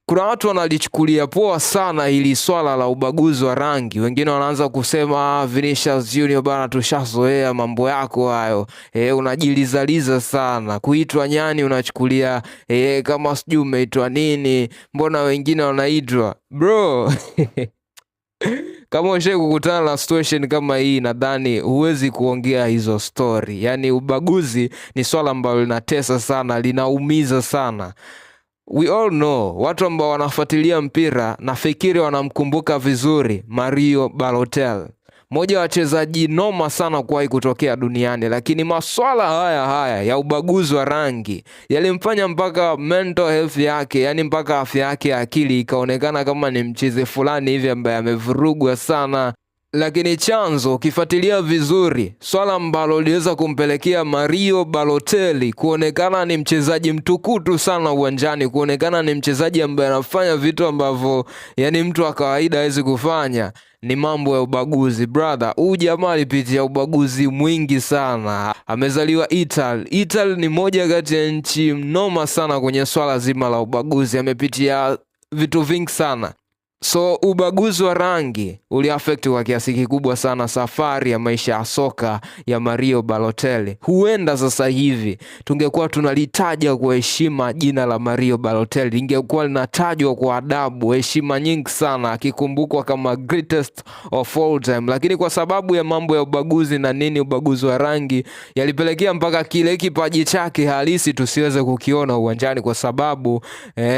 Kuna watu wanalichukulia poa sana hili swala la ubaguzi wa rangi. Wengine wanaanza kusema Vinicius Junior bana, tushazoea mambo yako hayo. Unajilizaliza sana. Kuitwa nyani unachukulia kama sijui umeitwa nini. Mbona wengine wanaitwa bro? Kama ushawahi kukutana na situation kama hii, nadhani huwezi kuongea hizo story. Yaani ubaguzi ni swala ambalo linatesa sana, linaumiza sana. We all know, watu ambao wanafuatilia mpira nafikiri wanamkumbuka vizuri Mario Balotelli. Mmoja wa wachezaji noma sana kuwahi kutokea duniani, lakini maswala haya ya ubaguzi wa rangi yalimfanya mpaka mental health yake, yani mpaka afya yake ya akili ikaonekana kama ni mchizi fulani hivi ambaye amevurugwa sana. Lakini chanzo ukifuatilia vizuri, swala ambalo liweza kumpelekea Mario Balotelli kuonekana ni mchezaji mtukutu sana uwanjani, kuonekana ni mchezaji ambaye anafanya vitu ambavyo yani mtu wa kawaida hawezi kufanya, ni mambo ya ubaguzi. Brother, huyu jamaa alipitia ubaguzi mwingi sana. Amezaliwa Italy. Italy ni moja kati ya nchi noma sana kwenye swala zima la ubaguzi. Amepitia vitu vingi sana. So ubaguzi wa rangi uliaffect kwa kiasi kikubwa sana safari ya maisha ya soka ya Mario Balotelli. Huenda sasa hivi tungekuwa tunalitaja kwa heshima jina la Mario Balotelli, lingekuwa linatajwa kwa adabu, heshima nyingi sana, akikumbukwa kama greatest of all time. Lakini kwa sababu ya mambo ya ubaguzi na nini, ubaguzi wa rangi yalipelekea mpaka kile kipaji chake halisi tusiweze kukiona uwanjani, kwa sababu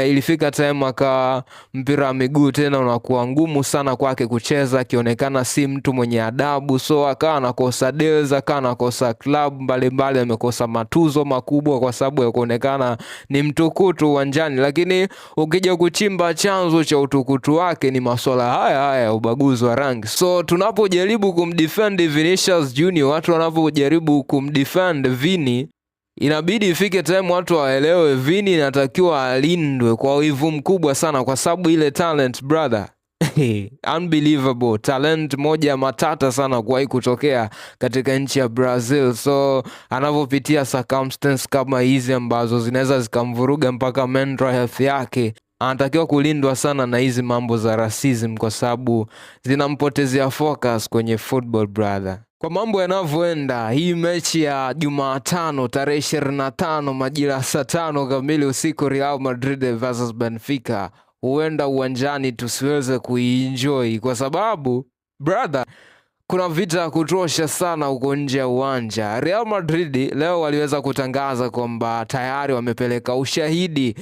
ilifika time aka mpira wa miguu tena unakuwa ngumu sana kwake kucheza, akionekana si mtu mwenye adabu. So akawa anakosa deals, akawa anakosa club mbalimbali, amekosa matuzo makubwa kwa sababu ya kuonekana ni mtukutu uwanjani. Lakini ukija kuchimba chanzo cha utukutu wake ni masuala haya ya ubaguzi wa rangi. So tunapojaribu kumdefend Vinicius Junior, watu wanapojaribu kumdefend Vini, inabidi ifike time watu waelewe Vini inatakiwa alindwe kwa wivu mkubwa sana, kwa sababu ile talent brother unbelievable, talent moja matata sana kuwahi kutokea katika nchi ya Brazil. So anavyopitia circumstance kama hizi ambazo zinaweza zikamvuruga mpaka mental health yake, anatakiwa kulindwa sana na hizi mambo za racism, kwa sababu zinampotezea focus kwenye football brother. Kwa mambo yanavyoenda, hii mechi ya Jumatano tarehe 25 majira saa 5 kamili usiku, Real Madrid versus Benfica, huenda uwanjani tusiweze kuienjoy kwa sababu brother, kuna vita kutosha sana huko nje ya uwanja. Real Madrid leo waliweza kutangaza kwamba tayari wamepeleka ushahidi,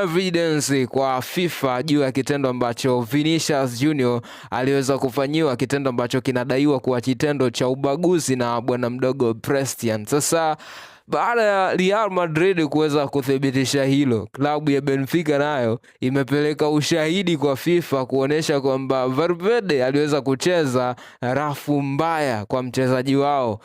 evidence kwa FIFA juu ya kitendo ambacho Vinicius Junior aliweza kufanyiwa, kitendo ambacho kinadaiwa kuwa kitendo cha ubaguzi na bwana mdogo Preston. Sasa baada ya Real Madrid kuweza kuthibitisha hilo, klabu ya Benfica nayo imepeleka ushahidi kwa FIFA kuonesha kwamba Valverde aliweza kucheza rafu mbaya kwa mchezaji wao,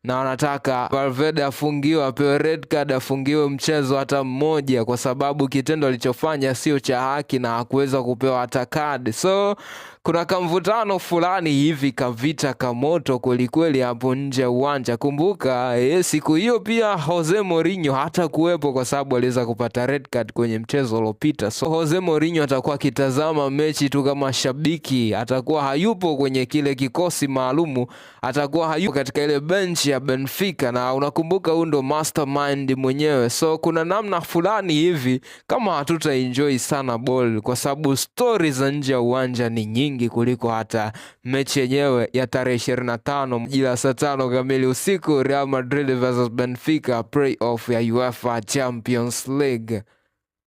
na wanataka Valverde afungiwe, apewe red card, afungiwe mchezo hata mmoja, kwa sababu kitendo alichofanya sio cha haki na hakuweza kupewa hata card. So kuna kamvutano fulani hivi, kavita kamoto kwelikweli hapo nje ya uwanja. Kumbuka siku hiyo pia Jose Mourinho hata kuwepo kwa sababu aliweza kupata red card kwenye mchezo uliopita. So Jose Mourinho atakuwa akitazama mechi tu kama shabiki, atakuwa hayupo kwenye kile kikosi maalumu, atakuwa hayupo katika ile bench ya Benfica, na unakumbuka huyu ndo mastermind mwenyewe. So kuna namna fulani hivi kama hatuta enjoy sana ball, kwa sababu stories za nje ya uwanja ni nyingi kuliko hata mechi yenyewe ya tarehe 25 majira saa 5 kamili usiku, Real Madrid versus Benfica, playoff ya UEFA Champions League.